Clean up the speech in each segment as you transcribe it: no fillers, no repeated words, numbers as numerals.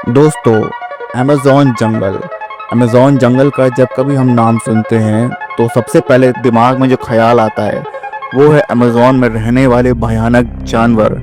दोस्तों, अमेज़ॉन जंगल का जब कभी हम नाम सुनते हैं तो सबसे पहले दिमाग में जो ख्याल आता है वो है अमेज़ॉन में रहने वाले भयानक जानवर।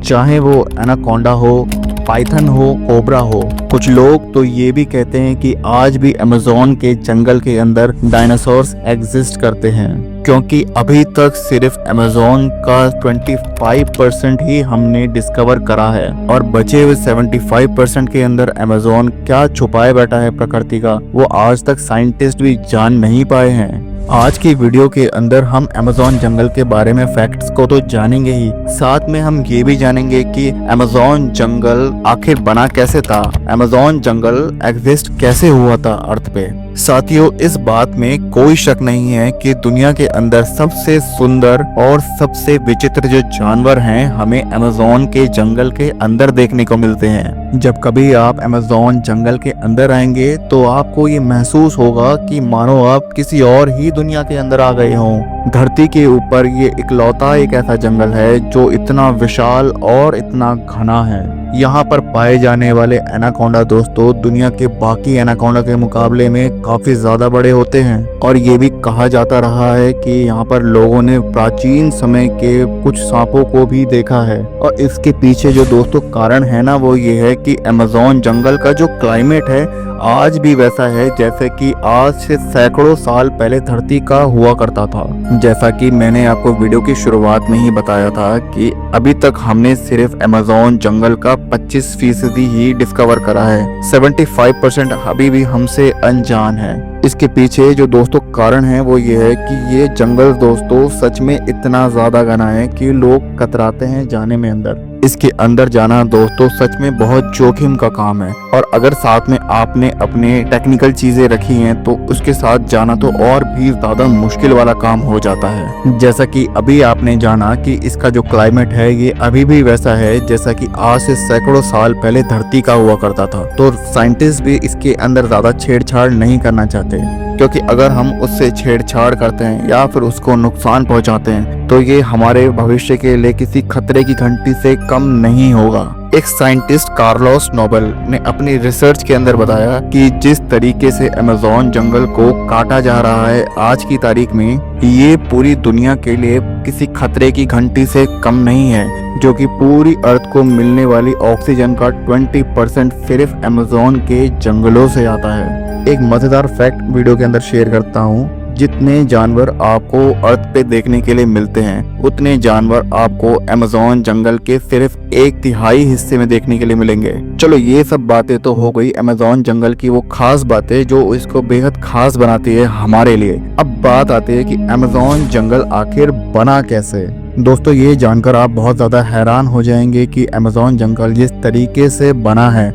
चाहे वो एनाकोंडा हो, पाइथन हो, कोबरा हो। कुछ लोग तो ये भी कहते हैं कि आज भी अमेज़ॉन के जंगल के अंदर डायनासोर्स एग्जिस्ट करते हैं, क्योंकि अभी तक सिर्फ अमेज़ॉन का 25% ही हमने डिस्कवर करा है और बचे हुए 75% के अंदर अमेज़ॉन क्या छुपाए बैठा है प्रकृति का, वो आज तक साइंटिस्ट भी जान नहीं पाए हैं। आज की वीडियो के अंदर हम अमेज़ॉन जंगल के बारे में फैक्ट्स को तो जानेंगे ही, साथ में हम ये भी जानेंगे कि अमेज़ॉन जंगल आखिर बना कैसे था, अमेज़ॉन जंगल एग्जिस्ट कैसे हुआ था अर्थ पे। साथियों, इस बात में कोई शक नहीं है कि दुनिया के अंदर सबसे सुंदर और सबसे विचित्र जो जानवर हैं हमें अमेज़ॉन के जंगल के अंदर देखने को मिलते हैं। जब कभी आप अमेज़ॉन जंगल के अंदर आएंगे तो आपको ये महसूस होगा कि मानो आप किसी और ही दुनिया के अंदर आ गए हों। धरती के ऊपर ये इकलौता एक ऐसा जंगल है जो इतना विशाल और इतना घना है। यहाँ पर पाए जाने वाले एनाकोंडा दोस्तों दुनिया के बाकी एनाकोंडा के मुकाबले में काफी ज्यादा बड़े होते हैं और ये भी कहा जाता रहा है कि यहाँ पर लोगों ने प्राचीन समय के कुछ सांपों को भी देखा है। और इसके पीछे जो दोस्तों कारण है ना, वो ये है कि अमेज़ॉन जंगल का जो क्लाइमेट है आज भी वैसा है जैसे कि आज से सैकड़ों साल पहले धरती का हुआ करता था। जैसा कि मैंने आपको वीडियो की शुरुआत में ही बताया था कि अभी तक हमने सिर्फ अमेज़ॉन जंगल का 25% ही डिस्कवर करा है, 75% अभी भी हमसे अनजान है। इसके पीछे जो दोस्तों कारण है वो ये है कि ये जंगल दोस्तों सच में इतना ज्यादा घना है कि लोग कतराते हैं जाने में अंदर। इसके अंदर जाना दोस्तों सच में बहुत जोखिम का काम है और अगर साथ में आपने अपने टेक्निकल चीजें रखी हैं तो उसके साथ जाना तो और भी ज्यादा मुश्किल वाला काम हो जाता है। जैसा कि अभी आपने जाना कि इसका जो क्लाइमेट है ये अभी भी वैसा है जैसा कि आज से सैकड़ों साल पहले धरती का हुआ करता था। तो साइंटिस्ट भी इसके अंदर ज्यादा छेड़छाड़ नहीं करना चाहते, क्योंकि अगर हम उससे छेड़छाड़ करते हैं या फिर उसको नुकसान पहुंचाते हैं तो ये हमारे भविष्य के लिए किसी खतरे की घंटी से कम नहीं होगा। एक साइंटिस्ट कार्लोस नोबल ने अपनी रिसर्च के अंदर बताया कि जिस तरीके से अमेज़ॉन जंगल को काटा जा रहा है आज की तारीख में, ये पूरी दुनिया के लिए किसी खतरे की घंटी से कम नहीं है, जो कि पूरी अर्थ को मिलने वाली ऑक्सीजन का 20% सिर्फ अमेज़ॉन के जंगलों से आता है। एक मजेदार फैक्ट वीडियो के अंदर शेयर करता हूँ, जितने जानवर आपको अर्थ पे देखने के लिए मिलते हैं उतने जानवर आपको अमेज़ॉन जंगल के सिर्फ 1/3 हिस्से में देखने के लिए मिलेंगे। चलो ये सब बातें तो हो गई अमेज़ॉन जंगल की वो खास बातें जो इसको बेहद खास बनाती है हमारे लिए। अब बात आती है कि अमेज़ॉन जंगल आखिर बना कैसे। दोस्तों, ये जानकर आप बहुत ज्यादा हैरान हो जाएंगे कि अमेज़ॉन जंगल जिस तरीके से बना है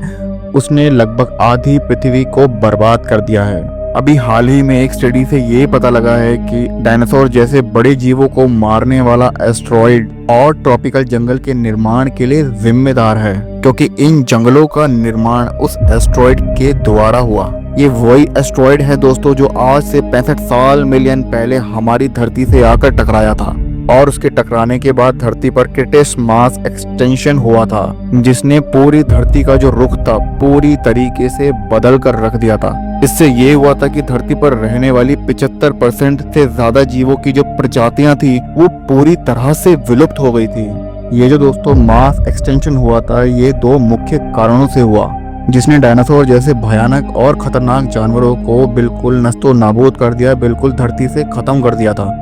उसने लगभग आधी पृथ्वी को बर्बाद कर दिया है। अभी हाल ही में एक स्टडी से ये पता लगा है कि डायनासोर जैसे बड़े जीवों को मारने वाला एस्टेरॉयड और ट्रॉपिकल जंगल के निर्माण के लिए जिम्मेदार है, क्योंकि इन जंगलों का निर्माण उस एस्टेरॉयड के द्वारा हुआ। ये वही एस्टेरॉयड है दोस्तों जो आज से 65 मिलियन पहले हमारी धरती से आकर टकराया था और उसके टकराने के बाद धरती पर क्रिटिस मास एक्सटेंशन हुआ था, जिसने पूरी धरती का जो रुख था पूरी तरीके से बदल कर रख दिया था। इससे ये हुआ था कि धरती पर रहने वाली 75% से ज्यादा जीवों की जो प्रजातियां थी वो पूरी तरह से विलुप्त हो गई थी। ये जो दोस्तों मास एक्सटेंशन हुआ था ये 2 मुख्य कारणों से हुआ, जिसने डायनासोर जैसे भयानक और खतरनाक जानवरों को बिल्कुल नस्तो नाबूद कर दिया, बिल्कुल धरती से खत्म कर दिया था।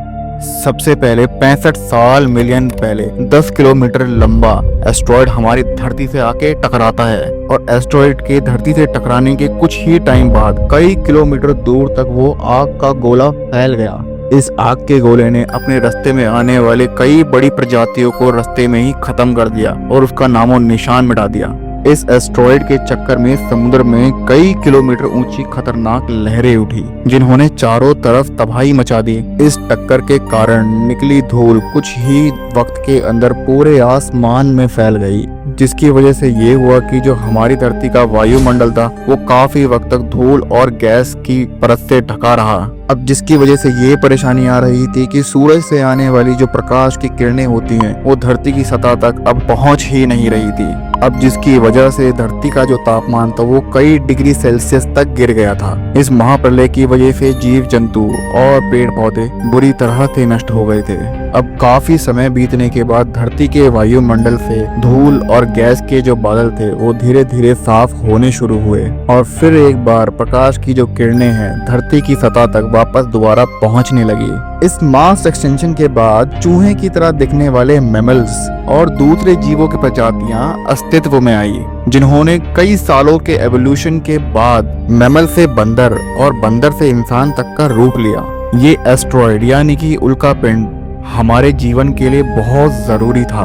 सबसे पहले 65 मिलियन पहले 10 किलोमीटर लंबा एस्टेरॉयड हमारी धरती से आके टकराता है और एस्टेरॉयड के धरती से टकराने के कुछ ही टाइम बाद कई किलोमीटर दूर तक वो आग का गोला फैल गया। इस आग के गोले ने अपने रास्ते में आने वाले कई बड़ी प्रजातियों को रास्ते में ही खत्म कर दिया और उसका नामो निशान मिटा दिया। इस एस्टेरॉयड के चक्कर में समुद्र में कई किलोमीटर ऊंची खतरनाक लहरें उठी, जिन्होंने चारों तरफ तबाही मचा दी। इस टक्कर के कारण निकली धूल कुछ ही वक्त के अंदर पूरे आसमान में फैल गई, जिसकी वजह से ये हुआ कि जो हमारी धरती का वायुमंडल था वो काफी वक्त तक धूल और गैस की परत से ढका रहा। अब जिसकी वजह से ये परेशानी आ रही थी कि सूरज से आने वाली जो प्रकाश की किरणें होती हैं वो धरती की सतह तक अब पहुंच ही नहीं रही थी। अब जिसकी वजह से धरती का जो तापमान था वो कई डिग्री सेल्सियस तक गिर गया था। इस महाप्रलय की वजह से जीव जंतु और पेड़ पौधे बुरी तरह से नष्ट हो गए थे। अब काफी समय बीतने के बाद धरती के वायुमंडल से धूल और गैस के जो बादल थे वो धीरे धीरे साफ होने शुरू हुए और फिर एक बार प्रकाश की जो किरणें हैं धरती की सतह तक वापस दोबारा पहुंचने लगी। इस मास एक्सटेंशन के बाद चूहे की तरह दिखने वाले मैमल्स और दूसरे जीवों की प्रजातियां अस्तित्व में आई, जिन्होंने कई सालों के एवोल्यूशन के बाद मैमल से बंदर और बंदर से इंसान तक का रूप लिया। ये एस्ट्रॉयड यानी कि उल्कापिंड हमारे जीवन के लिए बहुत जरूरी था।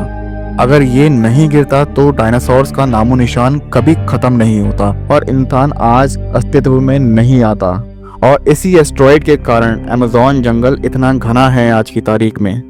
अगर ये नहीं गिरता तो डायनासोर्स का नामो निशान कभी खत्म नहीं होता और इंसान आज अस्तित्व में नहीं आता। और इसी एस्ट्रॉयड के कारण अमेज़न जंगल इतना घना है आज की तारीख में।